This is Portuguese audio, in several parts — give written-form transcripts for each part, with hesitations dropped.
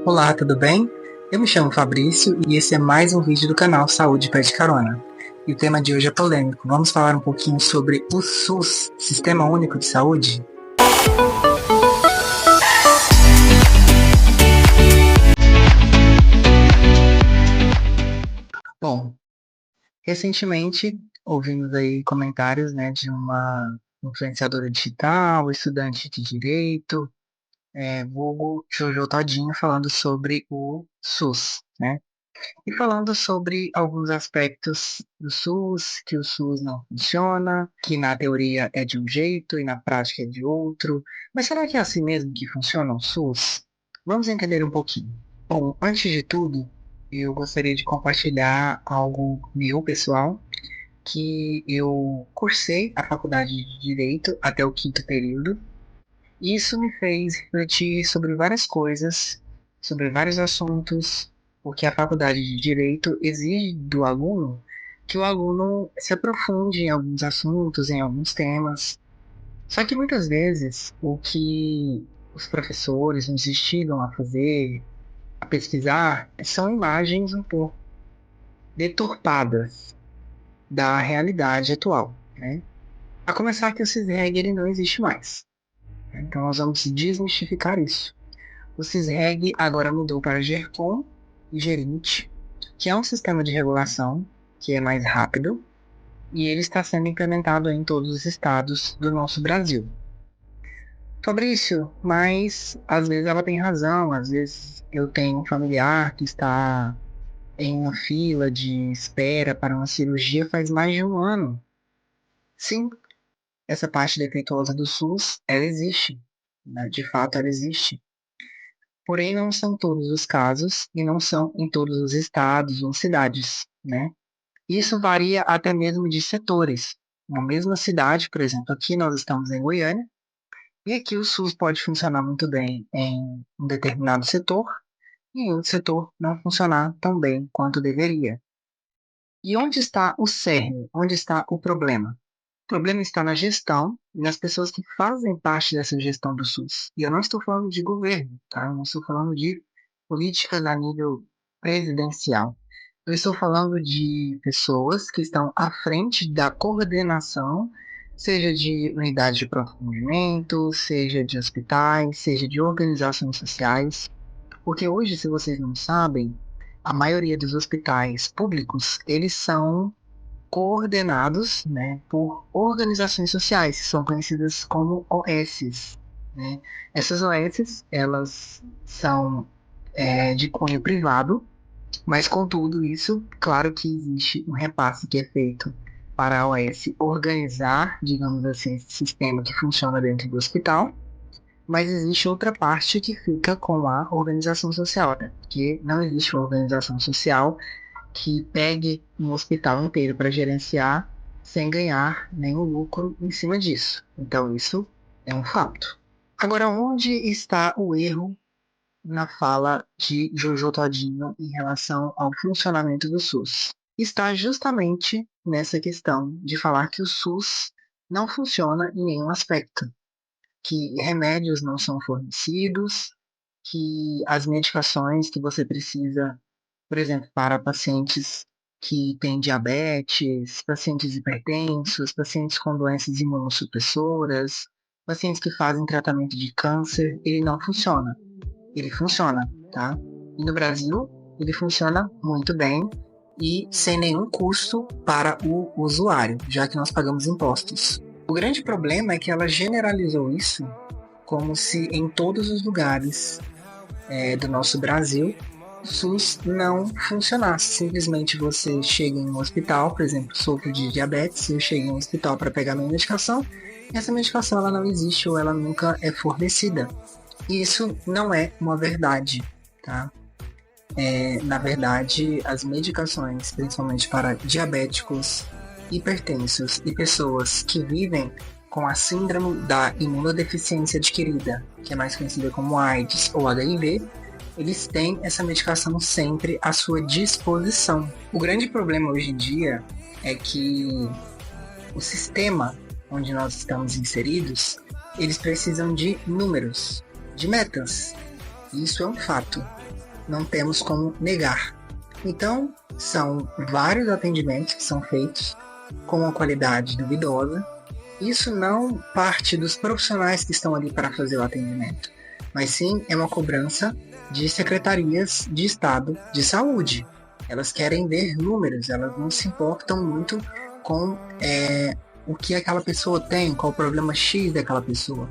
Olá, tudo bem? Eu me chamo Fabrício e esse é mais um vídeo do canal Saúde Pede Carona. E o tema de hoje é polêmico. Vamos falar um pouquinho sobre o SUS, Sistema Único de Saúde? Bom, recentemente ouvimos aí comentários, né, de uma influenciadora digital, estudante de direito, vulgo Jojo Todinho, falando sobre o SUS, né? E falando sobre alguns aspectos do SUS, que o SUS não funciona, que na teoria é de um jeito e na prática é de outro. Mas será que é assim mesmo que funciona o SUS? Vamos entender um pouquinho. Bom, antes de tudo, eu gostaria de compartilhar algo meu pessoal, que eu cursei a faculdade de Direito até o quinto período. E isso me fez refletir sobre várias coisas, sobre vários assuntos, porque a faculdade de Direito exige do aluno que o aluno se aprofunde em alguns assuntos, em alguns temas. Só que muitas vezes o que os professores nos instigam a fazer, a pesquisar, são imagens um pouco deturpadas da realidade atual, né? A começar que o CISREG ele não existe mais. Então nós vamos desmistificar isso. O CISREG agora mudou para GERCOM e GERINT, que é um sistema de regulação que é mais rápido e ele está sendo implementado em todos os estados do nosso Brasil. Fabrício, mas às vezes ela tem razão, às vezes eu tenho um familiar que está em uma fila de espera para uma cirurgia faz mais de um ano. Sim, essa parte defeituosa do SUS, ela existe, né? De fato ela existe. Porém, não são todos os casos e não são em todos os estados ou cidades, né? Isso varia até mesmo de setores. Na mesma cidade, por exemplo, aqui nós estamos em Goiânia, e aqui o SUS pode funcionar muito bem em um determinado setor, e em outro setor não funcionar tão bem quanto deveria. E onde está o cerne? Onde está o problema? O problema está na gestão e nas pessoas que fazem parte dessa gestão do SUS. E eu não estou falando de governo, tá? Eu não estou falando de políticas a nível presidencial. Eu estou falando de pessoas que estão à frente da coordenação, seja de unidades de pronto atendimento, seja de hospitais, seja de organizações sociais. Porque hoje, se vocês não sabem, a maioria dos hospitais públicos, eles são coordenados, né, por organizações sociais, que são conhecidas como OSs, né? Essas OSs, elas são de cunho privado, mas com tudo isso, claro que existe um repasse que é feito para a OS organizar, digamos assim, esse sistema que funciona dentro do hospital, mas existe outra parte que fica com a organização social, né? Porque não existe uma organização social que pegue um hospital inteiro para gerenciar sem ganhar nenhum lucro em cima disso. Então, isso é um fato. Agora, onde está o erro na fala de Jojo Todinho em relação ao funcionamento do SUS? Está justamente nessa questão de falar que o SUS não funciona em nenhum aspecto, que remédios não são fornecidos, que as medicações que você precisa, por exemplo, para pacientes que têm diabetes, pacientes hipertensos, pacientes com doenças imunossupressoras, pacientes que fazem tratamento de câncer, ele não funciona. Ele funciona, tá? E no Brasil, ele funciona muito bem e sem nenhum custo para o usuário, já que nós pagamos impostos. O grande problema é que ela generalizou isso como se em todos os lugares do nosso Brasil o SUS não funcionasse. Simplesmente você chega em um hospital, por exemplo, sofro de diabetes, eu chego em um hospital para pegar minha medicação, e essa medicação ela não existe ou ela nunca é fornecida. E isso não é uma verdade, tá? Na verdade, as medicações, principalmente para diabéticos, hipertensos e pessoas que vivem com a síndrome da imunodeficiência adquirida, que é mais conhecida como AIDS ou HIV, eles têm essa medicação sempre à sua disposição. O grande problema hoje em dia é que o sistema onde nós estamos inseridos, eles precisam de números, de metas. Isso é um fato. não temos como negar. Então, são vários atendimentos que são feitos com uma qualidade duvidosa. Isso não parte dos profissionais que estão ali para fazer o atendimento, mas sim é uma cobrança de secretarias de Estado de saúde. Elas querem ver números, elas não se importam muito com o que aquela pessoa tem, qual o problema X daquela pessoa.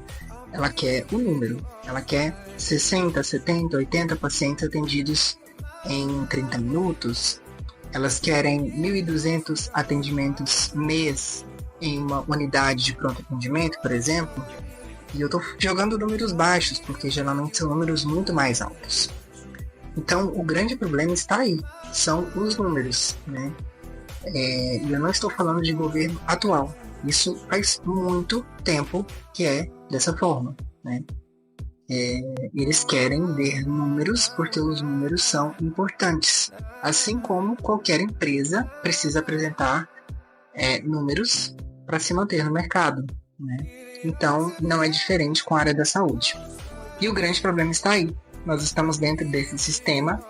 Ela quer o número, ela quer 60, 70, 80 pacientes atendidos em 30 minutos. Elas querem 1.200 atendimentos mês em uma unidade de pronto atendimento, por exemplo. E eu estou jogando números baixos, porque geralmente são números muito mais altos. Então, o grande problema está aí, são os números, né? E eu não estou falando de governo atual. Isso faz muito tempo que é dessa forma, né? Eles querem ver números porque os números são importantes. Assim como qualquer empresa precisa apresentar números para se manter no mercado, né? Então, não é diferente com a área da saúde. E o grande problema está aí. Nós estamos dentro desse sistema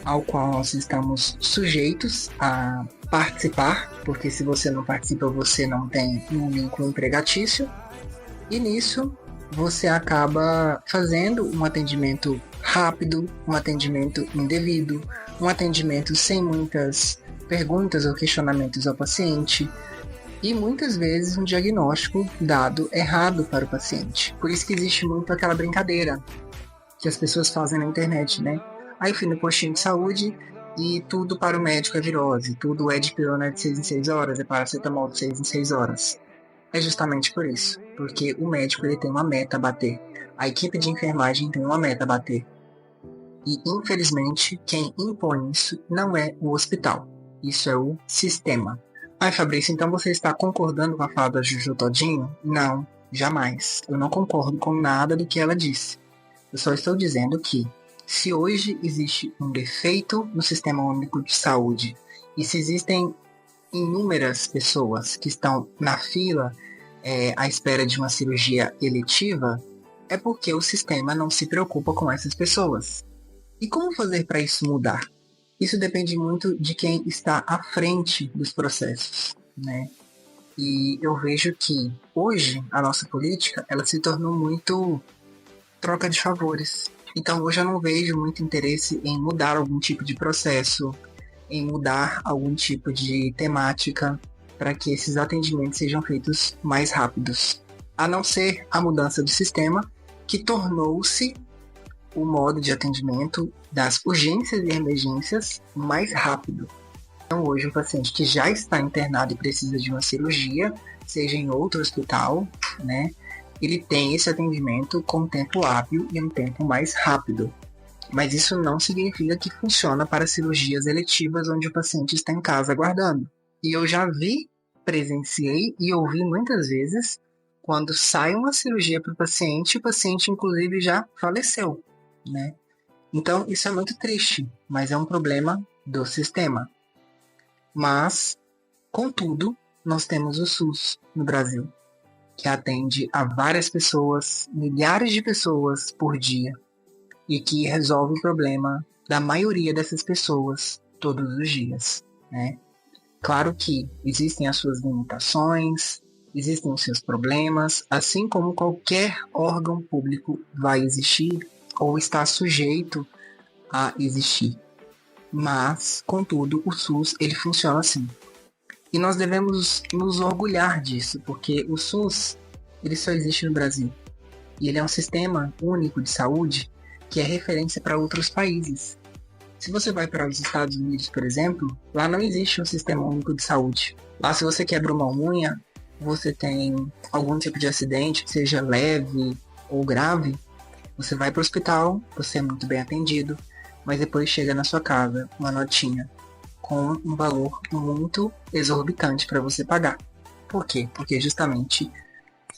ao qual nós estamos sujeitos a participar, porque se você não participa, você não tem um vínculo empregatício. E nisso, você acaba fazendo um atendimento rápido, um atendimento indevido, um atendimento sem muitas perguntas ou questionamentos ao paciente, e muitas vezes um diagnóstico dado errado para o paciente. Por isso que existe muito aquela brincadeira que as pessoas fazem na internet, né? Aí eu fui no postinho de saúde e tudo para o médico é virose, tudo é dipirona de 6 em 6 horas, é paracetamol de 6 em 6 horas. É justamente por isso, porque o médico ele tem uma meta a bater, a equipe de enfermagem tem uma meta a bater. E infelizmente quem impõe isso não é o hospital, isso é o sistema. Ai, Fabrício, então você está concordando com a fala da Juju Todinho? Não, jamais. Eu não concordo com nada do que ela disse. Eu só estou dizendo que, se hoje existe um defeito no Sistema Único de Saúde, e se existem inúmeras pessoas que estão na fila à espera de uma cirurgia eletiva, é porque o sistema não se preocupa com essas pessoas. E como fazer para isso mudar? Isso depende muito de quem está à frente dos processos, né? E eu vejo que hoje a nossa política ela se tornou muito troca de favores. Então hoje eu não vejo muito interesse em mudar algum tipo de processo, em mudar algum tipo de temática para que esses atendimentos sejam feitos mais rápidos. A não ser a mudança do sistema, que tornou-se o modo de atendimento das urgências e emergências mais rápido. Então hoje um paciente que já está internado e precisa de uma cirurgia, seja em outro hospital, né, ele tem esse atendimento com tempo hábil e um tempo mais rápido. Mas isso não significa que funciona para cirurgias eletivas onde o paciente está em casa aguardando. E eu já vi, presenciei e ouvi muitas vezes quando sai uma cirurgia para o paciente inclusive já faleceu, né? Então isso é muito triste, mas é um problema do sistema. Mas, contudo, nós temos o SUS no Brasil, que atende a várias pessoas, milhares de pessoas por dia, e que resolve o problema da maioria dessas pessoas todos os dias, né? Claro que existem as suas limitações, existem os seus problemas, assim como qualquer órgão público vai existir ou está sujeito a existir. Mas, contudo, o SUS ele funciona assim. E nós devemos nos orgulhar disso, porque o SUS ele só existe no Brasil. E ele é um sistema único de saúde que é referência para outros países. Se você vai para os Estados Unidos, por exemplo, lá não existe um sistema único de saúde. Lá, se você quebra uma unha, você tem algum tipo de acidente, seja leve ou grave, você vai para o hospital, você é muito bem atendido, mas depois chega na sua casa uma notinha com um valor muito exorbitante para você pagar. Por quê? Porque justamente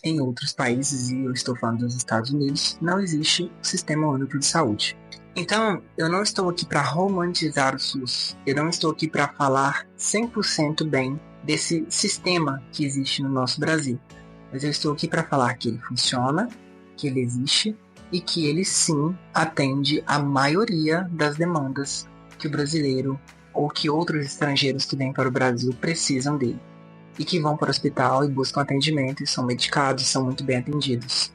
em outros países, e eu estou falando dos Estados Unidos, não existe sistema único de saúde. Então, eu não estou aqui para romantizar o SUS. Eu não estou aqui para falar 100% bem desse sistema que existe no nosso Brasil. Mas eu estou aqui para falar que ele funciona, que ele existe e que ele sim atende a maioria das demandas que o brasileiro ou que outros estrangeiros que vêm para o Brasil precisam dele e que vão para o hospital e buscam atendimento e são medicados, são muito bem atendidos.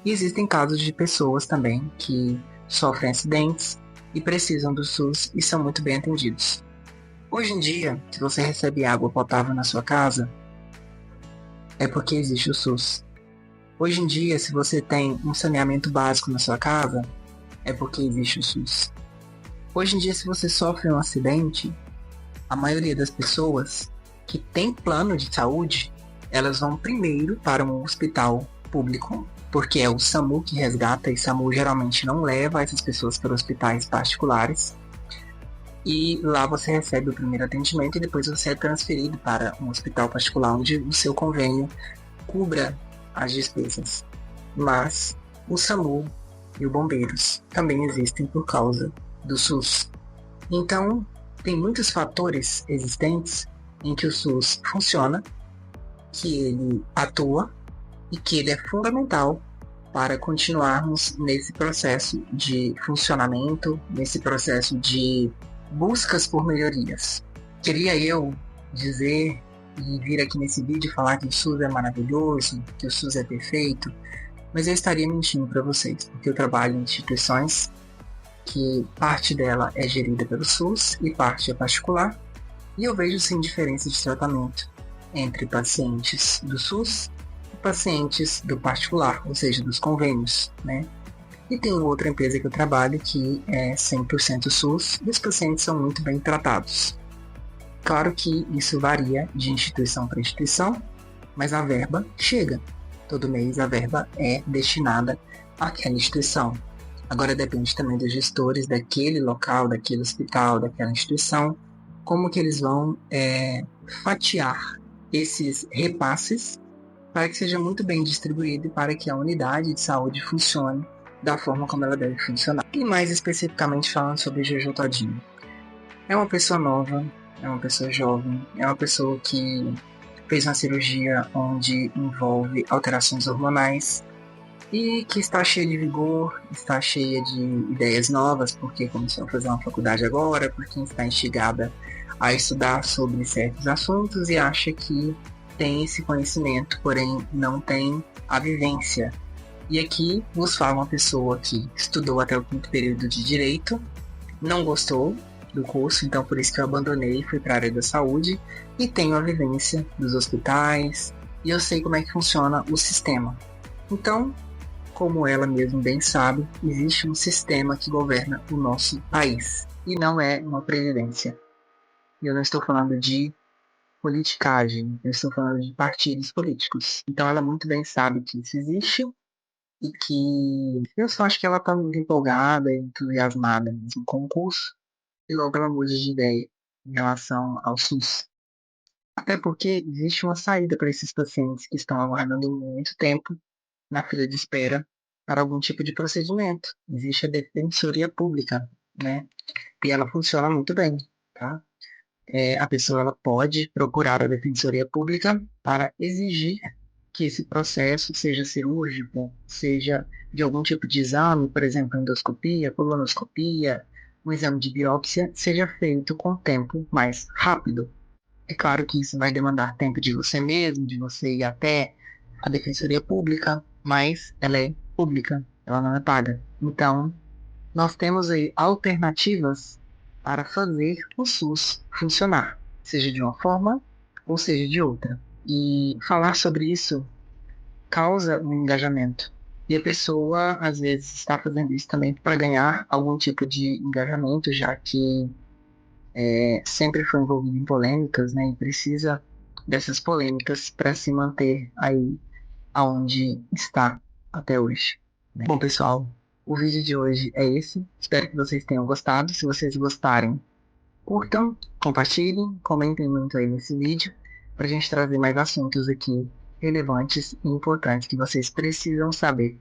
E existem casos de pessoas também que sofrem acidentes e precisam do SUS e são muito bem atendidos. Hoje em dia, se você recebe água potável na sua casa, é porque existe o SUS. Hoje em dia, se você tem um saneamento básico na sua casa, é porque existe o SUS. Hoje em dia, se você sofre um acidente, a maioria das pessoas que tem plano de saúde, elas vão primeiro para um hospital público, porque é o SAMU que resgata, e SAMU geralmente não leva essas pessoas para hospitais particulares. E lá você recebe o primeiro atendimento e depois você é transferido para um hospital particular onde o seu convênio cubra as despesas. Mas o SAMU e o Bombeiros também existem por causa do SUS. Então, tem muitos fatores existentes em que o SUS funciona, que ele atua e que ele é fundamental para continuarmos nesse processo de funcionamento, nesse processo de buscas por melhorias. Queria eu dizer e vir aqui nesse vídeo falar que o SUS é maravilhoso, que o SUS é perfeito, mas eu estaria mentindo para vocês, porque eu trabalho em instituições que parte dela é gerida pelo SUS e parte é particular, e eu vejo sim diferença de tratamento entre pacientes do SUS e pacientes do particular, ou seja, dos convênios, né? E tem outra empresa que eu trabalho que é 100% SUS e os pacientes são muito bem tratados. Claro que isso varia de instituição para instituição, mas a verba chega. Todo mês a verba é destinada àquela instituição. Agora depende também dos gestores daquele local, daquele hospital, daquela instituição, como que eles vão fatiar esses repasses para que seja muito bem distribuído e para que a unidade de saúde funcione da forma como ela deve funcionar. E mais especificamente falando sobre Jojo Todinho. É uma pessoa nova, é uma pessoa jovem, é uma pessoa que fez uma cirurgia onde envolve alterações hormonais e que está cheia de vigor, está cheia de ideias novas, porque começou a fazer uma faculdade agora, porque está instigada a estudar sobre certos assuntos e acha que tem esse conhecimento, porém não tem a vivência. E aqui vos fala uma pessoa que estudou até o quinto período de Direito, não gostou do curso, então por isso que eu abandonei e fui para a área da saúde, e tenho a vivência dos hospitais, e eu sei como é que funciona o sistema. Então, como ela mesma bem sabe, existe um sistema que governa o nosso país, e não é uma presidência. E eu não estou falando de politicagem, eu estou falando de partidos políticos. Então ela muito bem sabe que isso existe, e que eu só acho que ela tá muito empolgada e entusiasmada mesmo com o curso, e logo ela muda de ideia em relação ao SUS. Até porque existe uma saída para esses pacientes que estão aguardando muito tempo na fila de espera para algum tipo de procedimento. Existe a defensoria pública, né? E ela funciona muito bem, tá? A pessoa ela pode procurar a defensoria pública para exigir que esse processo seja cirúrgico, seja de algum tipo de exame, por exemplo, endoscopia, colonoscopia, um exame de biópsia, seja feito com tempo mais rápido. É claro que isso vai demandar tempo de você mesmo, de você ir até a defensoria pública, mas ela é pública, ela não é paga. Então, nós temos aí alternativas para fazer o SUS funcionar, seja de uma forma ou seja de outra. E falar sobre isso causa um engajamento. E a pessoa, às vezes, está fazendo isso também para ganhar algum tipo de engajamento, já que sempre foi envolvido em polêmicas, né? E precisa dessas polêmicas para se manter aí aonde está até hoje, né? Bom, pessoal, o vídeo de hoje é esse. Espero que vocês tenham gostado. Se vocês gostarem, curtam, compartilhem, comentem muito aí nesse vídeo para a gente trazer mais assuntos aqui relevantes e importantes que vocês precisam saber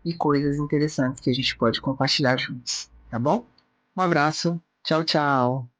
e coisas interessantes que a gente pode compartilhar juntos, tá bom? Um abraço, tchau, tchau!